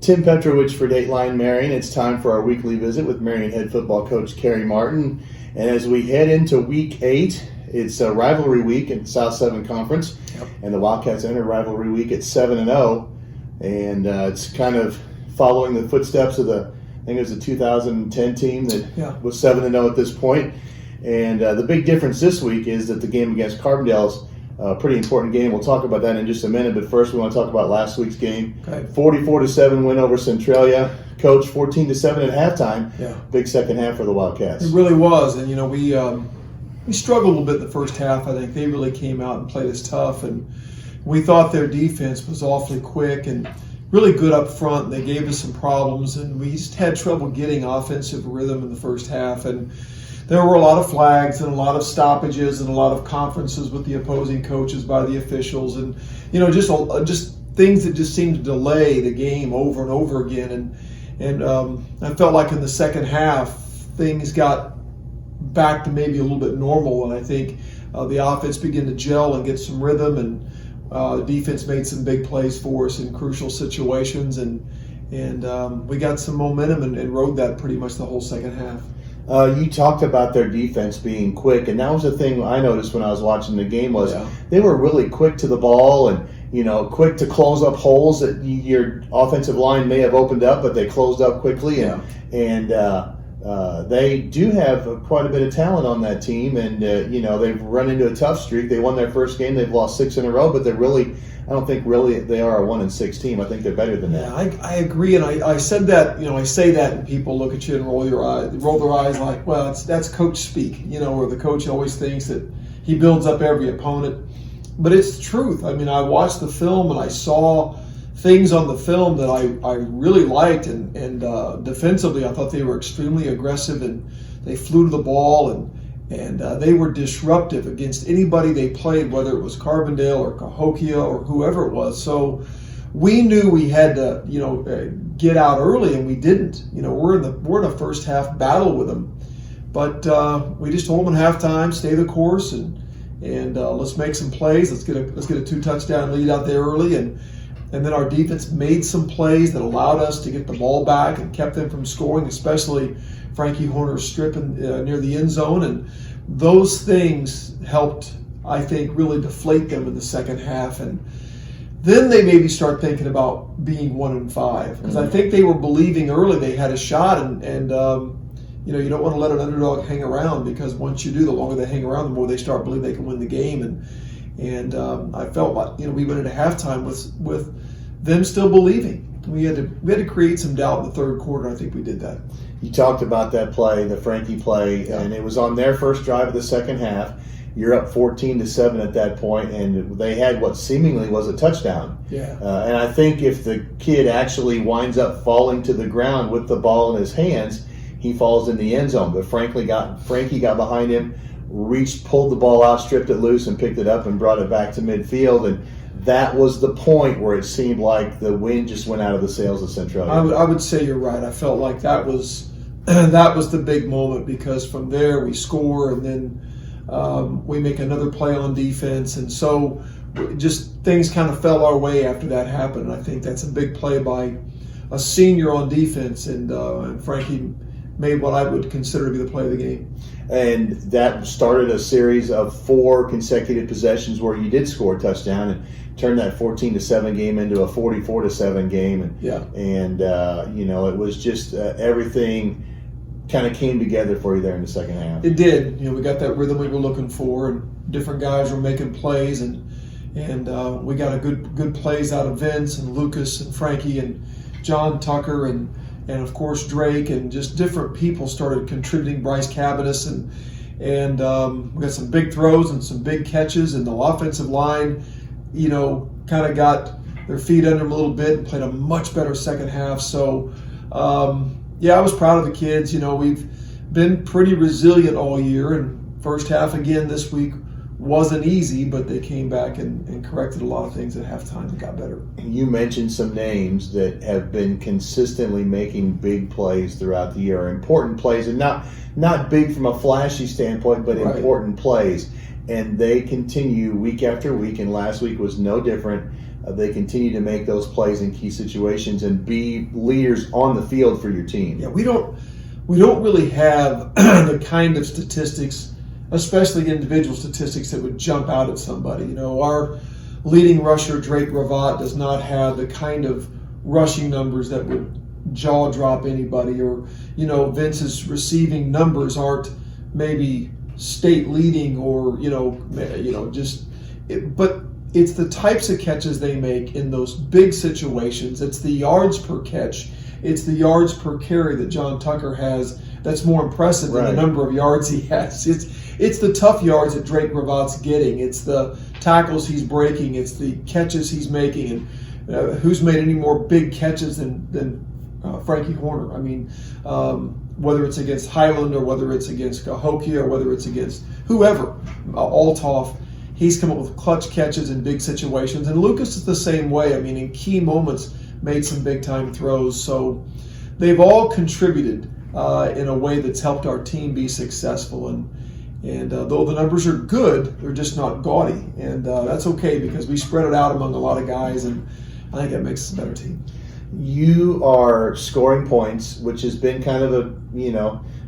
Tim Petrowich for Dateline Marion. It's time for our weekly visit with Marion head football coach Kerry Martin. And as we head into Week 8, it's a rivalry week in South 7 Conference. Yep. And the Wildcats enter rivalry week at 7-0. And it's kind of following the footsteps of I think it was the 2010 team that was 7-0 at this point. And the big difference this week is that the game against Carbondale is a pretty important game. We'll talk about that in just a minute, but first we want to talk about last week's game. Okay. 44-7 win over Centralia. Coach, 14-7 at halftime. Yeah. Big second half for the Wildcats. It really was, and we struggled a little bit in the first half. I think they really came out and played us tough, and we thought their defense was awfully quick and really good up front. They gave us some problems, and we just had trouble getting offensive rhythm in the first half. And there were a lot of flags and a lot of stoppages and a lot of conferences with the opposing coaches by the officials, and just things that just seemed to delay the game over and over again. And I felt like in the second half things got back to maybe a little bit normal, and I think the offense began to gel and get some rhythm, and the defense made some big plays for us in crucial situations, and we got some momentum and rode that pretty much the whole second half. You talked about their defense being quick, and that was the thing I noticed when I was watching the game was they were really quick to the ball and quick to close up holes that your offensive line may have opened up, but they closed up quickly. And they do have quite a bit of talent on that team, and they've run into a tough streak. They won their first game; they've lost 6 in a row, but I don't think they are a 1-6 team. I think they're better than that. I agree, and I said that. I say that, and people look at you and roll their eyes like, well, that's coach speak, or the coach always thinks that he builds up every opponent. But it's the truth. I mean, I watched the film and I saw things on the film that I really liked, and defensively, I thought they were extremely aggressive, and they flew to the ball, and they were disruptive against anybody they played, whether it was Carbondale or Cahokia or whoever it was. So we knew we had to, get out early, and we didn't. We're in a first half battle with them, but we just told them at halftime, stay the course, and let's make some plays. Let's get a 2-touchdown lead out there early, and then our defense made some plays that allowed us to get the ball back and kept them from scoring, especially Frankie Horner's strip near the end zone. And those things helped, I think, really deflate them in the second half. And then they maybe start thinking about being 1-5, because I think they were believing early they had a shot. And you don't want to let an underdog hang around, because once you do, the longer they hang around, the more they start believing they can win the game. And I felt like we went into halftime with them still believing. We had to create some doubt in the third quarter. I think we did that. You talked about that play, the Frankie play, and it was on their first drive of the second half. You're up 14-7 at that point, and they had what seemingly was a touchdown. And I think if the kid actually winds up falling to the ground with the ball in his hands, he falls in the end zone. But Frankie got behind him, pulled the ball out, stripped it loose, and picked it up and brought it back to midfield. And that was the point where it seemed like the wind just went out of the sails of Centralia. I would say you're right. I felt like that was the big moment, because from there we score, and then we make another play on defense, and so just things kind of fell our way after that happened. And I think that's a big play by a senior on defense, and Frankie made what I would consider to be the play of the game. And that started a series of 4 consecutive possessions where you did score a touchdown and turned that 14-7 game into a 44-7 game. And it was just everything kind of came together for you there in the second half. It did. We got that rhythm we were looking for, and different guys were making plays, and we got a good plays out of Vince and Lucas and Frankie and John Tucker and of course Drake, and just different people started contributing. Bryce Cabanis, and we got some big throws and some big catches, and the offensive line, kind of got their feet under them a little bit and played a much better second half. So I was proud of the kids. We've been pretty resilient all year, and first half again this week wasn't easy, but they came back and corrected a lot of things at halftime and got better. You mentioned some names that have been consistently making big plays throughout the year, important plays, and not big from a flashy standpoint, but important plays. And they continue week after week, and last week was no different. they continue to make those plays in key situations and be leaders on the field for your team. Yeah, we don't really have the kind of statistics, especially individual statistics, that would jump out at somebody. You know, our leading rusher, Drake Ravat, does not have the kind of rushing numbers that would jaw drop anybody, or, you know, Vince's receiving numbers aren't maybe state leading, or but it's the types of catches they make in those big situations. It's the yards per catch. It's the yards per carry that John Tucker has that's more impressive than the number of yards he has. It's the tough yards that Drake Ravat's getting. It's the tackles he's breaking. It's the catches he's making. And who's made any more big catches than Frankie Horner? I mean, whether it's against Highland, or whether it's against Cahokia, or whether it's against whoever, Althoff, he's come up with clutch catches in big situations. And Lucas is the same way. I mean, in key moments, made some big-time throws. So they've all contributed in a way that's helped our team be successful. And though the numbers are good, they're just not gaudy. And that's okay, because we spread it out among a lot of guys, and I think that makes us a better team. You are scoring points, which has been kind of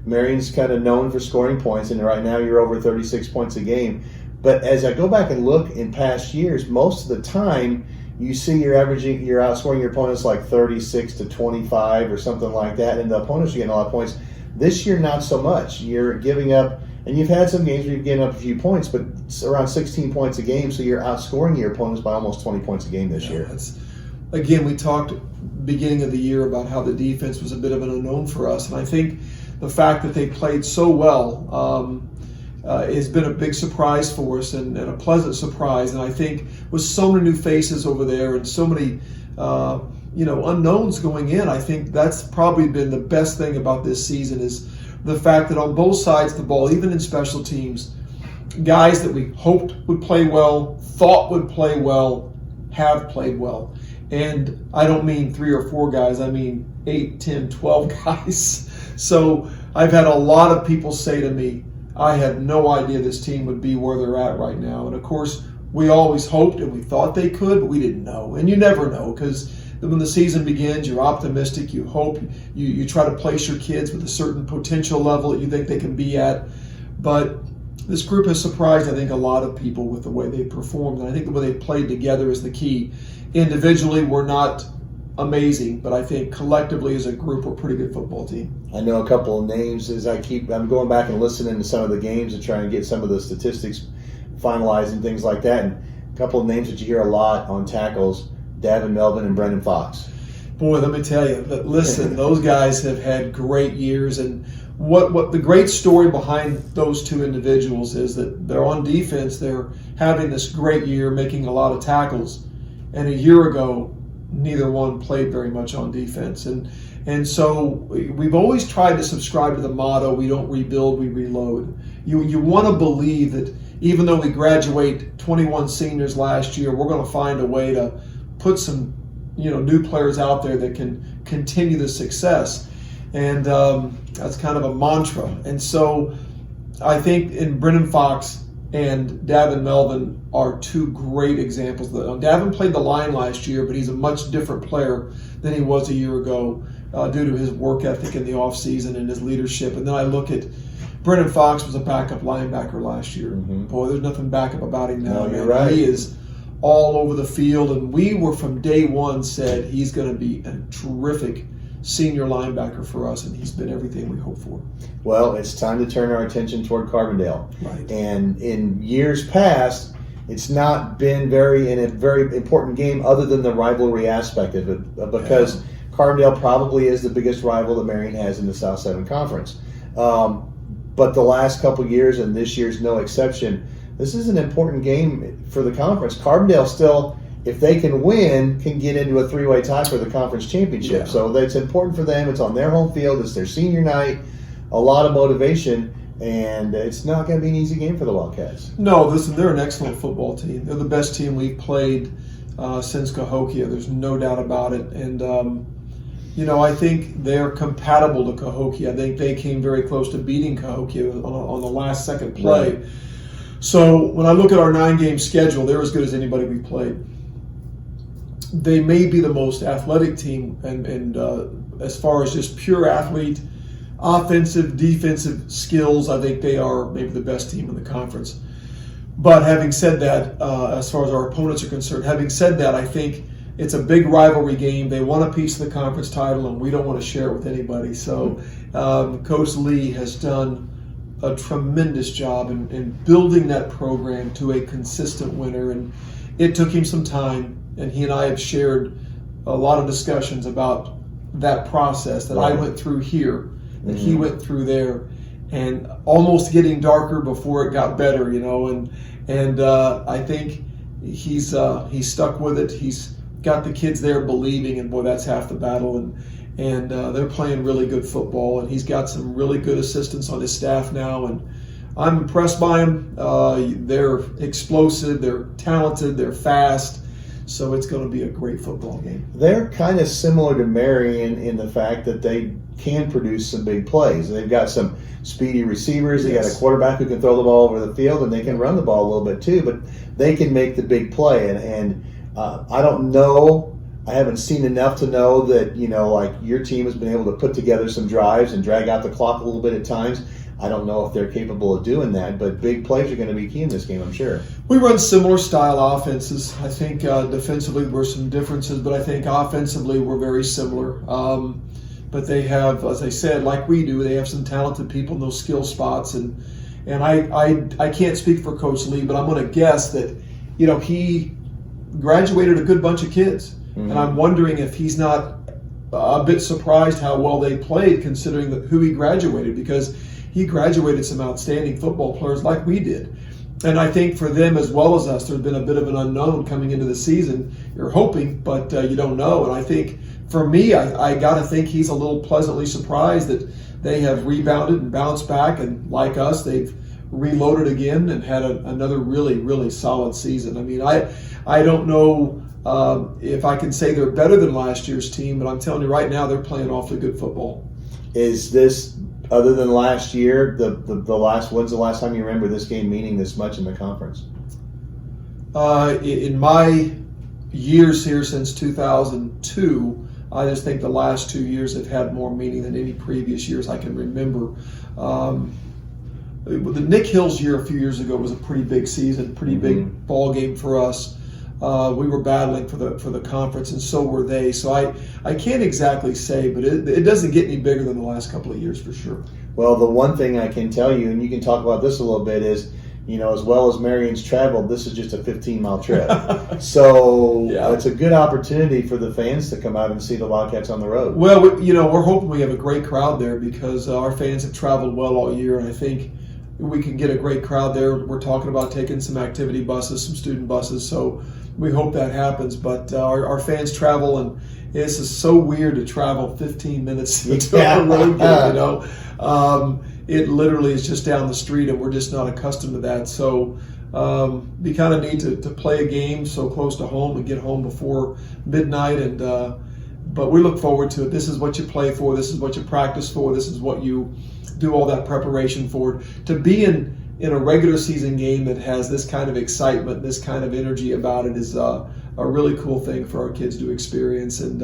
Marion's kind of known for scoring points, and right now you're over 36 points a game. But as I go back and look in past years, most of the time you see you're outscoring your opponents like 36 to 25 or something like that, and the opponents are getting a lot of points. This year, not so much. You're giving up, and you've had some games where you've given up a few points, but it's around 16 points a game, so you're outscoring your opponents by almost 20 points a game this year. Again, we talked beginning of the year about how the defense was a bit of an unknown for us, and I think the fact that they played so well has been a big surprise for us, and a pleasant surprise. And I think with so many new faces over there and so many unknowns going in, I think that's probably been the best thing about this season, is the fact that on both sides of the ball, even in special teams, guys that we hoped would play well, thought would play well, have played well. And I don't mean 3 or 4 guys, I mean 8, 10, 12 guys. So I've had a lot of people say to me, I had no idea this team would be where they're at right now. And of course, we always hoped and we thought they could, but we didn't know. And you never know, because when the season begins, you're optimistic, you hope, you try to place your kids with a certain potential level that you think they can be at. But this group has surprised, I think, a lot of people with the way they performed. And I think the way they played together is the key. Individually, we're not amazing, but I think collectively as a group, we're a pretty good football team. I know a couple of names as I'm going back and listening to some of the games and trying to get some of the statistics finalized and things like that. And a couple of names that you hear a lot on tackles, Davin Melvin and Brendan Fox. Boy, let me tell you, but listen, those guys have had great years, and what the great story behind those two individuals is that they're on defense, they're having this great year, making a lot of tackles, and a year ago, neither one played very much on defense. And so we've always tried to subscribe to the motto, we don't rebuild, we reload. You want to believe that even though we graduate 21 seniors last year, we're going to find a way to put some new players out there that can continue the success. And that's kind of a mantra. And so I think in Brendan Fox and Davin Melvin are two great examples. Davin played the line last year, but he's a much different player than he was a year ago due to his work ethic in the offseason and his leadership. And then I look at Brendan Fox was a backup linebacker last year. Mm-hmm. Boy, there's nothing backup about him now. No, you're right. He is all over the field, and we were from day one said he's going to be a terrific senior linebacker for us, and he's been everything we hoped for. Well, it's time to turn our attention toward Carbondale. Right. And in years past, it's not been in a very important game other than the rivalry aspect of it, because Carbondale probably is the biggest rival that Marion has in the South 7 Conference. But the last couple years, and this year's no exception, this is an important game for the conference. Carbondale still, if they can win, can get into a 3-way tie for the conference championship. Yeah. So that's important for them. It's on their home field. It's their senior night. A lot of motivation, and it's not going to be an easy game for the Wildcats. No, listen, they're an excellent football team. They're the best team we've played since Cahokia. There's no doubt about it. And, I think they're compatible to Cahokia. I think they came very close to beating Cahokia on the last second play. Right. So when I look at our 9-game schedule, they're as good as anybody we've played. they may be the most athletic team, and as far as just pure athlete, offensive, defensive skills, I think they are maybe the best team in the conference. But having said that, as far as our opponents are concerned, having said that, I think it's a big rivalry game. They want a piece of the conference title, and we don't want to share it with anybody. So Coach Lee has done a tremendous job in building that program to a consistent winner. And it took him some time, and he and I have shared a lot of discussions about that process that I went through here, that he went through there, and almost getting darker before it got better, and I think he's stuck with it. He's got the kids there believing, and boy, that's half the battle. And they're playing really good football, and he's got some really good assistants on his staff now, and I'm impressed by them. They're explosive, they're talented, they're fast, so it's going to be a great football game. They're kind of similar to Marion in the fact that they can produce some big plays. They've got some speedy receivers. They got a quarterback who can throw the ball over the field, and they can run the ball a little bit too, but they can make the big play. And I don't know, I haven't seen enough to know that, like your team has been able to put together some drives and drag out the clock a little bit at times. I don't know if they're capable of doing that, but big plays are going to be key in this game, I'm sure. We run similar style offenses. I think defensively there were some differences, but I think offensively we're very similar. But they have, as I said, like we do, they have some talented people in those skill spots. And I can't speak for Coach Lee, but I'm going to guess that, he graduated a good bunch of kids. And I'm wondering if he's not a bit surprised how well they played considering who he graduated, because he graduated some outstanding football players like we did. And I think for them as well as us, there's been a bit of an unknown coming into the season. You're hoping, but you don't know. And I think for me, I got to think he's a little pleasantly surprised that they have rebounded and bounced back. And like us, they've reloaded again and had another really, really solid season. I mean, I don't know if I can say they're better than last year's team, but I'm telling you right now, they're playing awfully good football. Is this, other than when's the last time you remember this game meaning this much in the conference? In my years here since 2002, I just think the last 2 years have had more meaning than any previous years I can remember. The Nick Hills year a few years ago was a pretty big season, pretty big ball game for us. We were battling for the conference, and so were they. So I can't exactly say, but it doesn't get any bigger than the last couple of years for sure. Well, the one thing I can tell you, and you can talk about this a little bit, is as well as Marion's traveled, this is just a 15-mile trip. So it's a good opportunity for the fans to come out and see the Wildcats on the road. Well, we're hoping we have a great crowd there because our fans have traveled well all year, and I think we can get a great crowd there. We're talking about taking some activity buses, some student buses, so we hope that happens. But our fans travel, and it's just so weird to travel 15 minutes to a road game, It literally is just down the street, and we're just not accustomed to that. So be kind of neat to play a game so close to home and get home before midnight. And but we look forward to it. This is what you play for. This is what you practice for. This is what you do all that preparation for. To be in a regular season game that has this kind of excitement, this kind of energy about it is a really cool thing for our kids to experience. And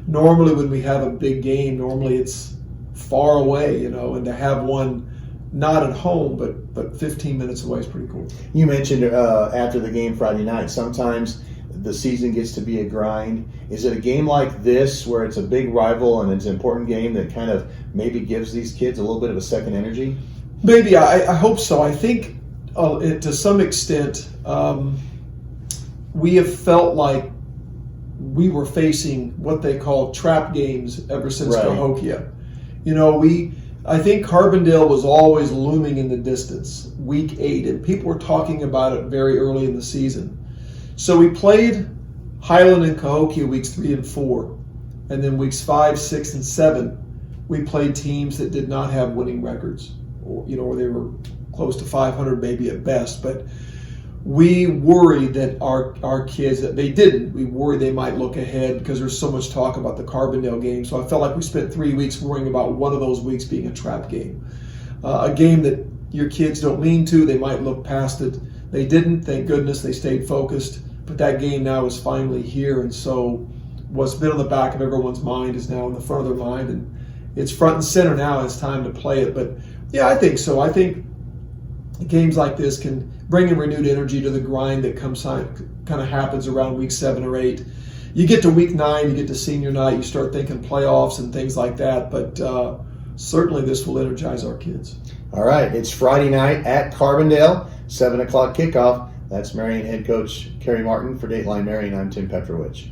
normally when we have a big game, normally it's far away, and to have one not at home but 15 minutes away is pretty cool. You mentioned after the game Friday night, sometimes the season gets to be a grind. Is it a game like this where it's a big rival and it's an important game that kind of maybe gives these kids a little bit of a second energy? Maybe. I hope so. I think to some extent we have felt like we were facing what they call trap games ever since Cahokia. I think Carbondale was always looming in the distance, week 8, and people were talking about it very early in the season. So we played Highland and Cahokia weeks 3 and 4, and then weeks 5, 6, and 7, we played teams that did not have winning records, or they were close to 500 maybe at best. But we worried that our kids, that they didn't. We worried they might look ahead because there's so much talk about the Carbondale game. So I felt like we spent 3 weeks worrying about one of those weeks being a trap game. A game that your kids don't mean to. They might look past it. They didn't. Thank goodness they stayed focused. but that game now is finally here, and so what's been on the back of everyone's mind is now in the front of their mind, and it's front and center now. It's time to play it. But yeah, I think so. I think games like this can bring a renewed energy to the grind that kind of happens around week 7 or 8. You get to week 9, you get to senior night, you start thinking playoffs and things like that. But certainly this will energize our kids. All right, it's Friday night at Carbondale, 7 o'clock kickoff. That's Marion head coach Kerry Martin. For Dateline Marion, I'm Tim Petrowich.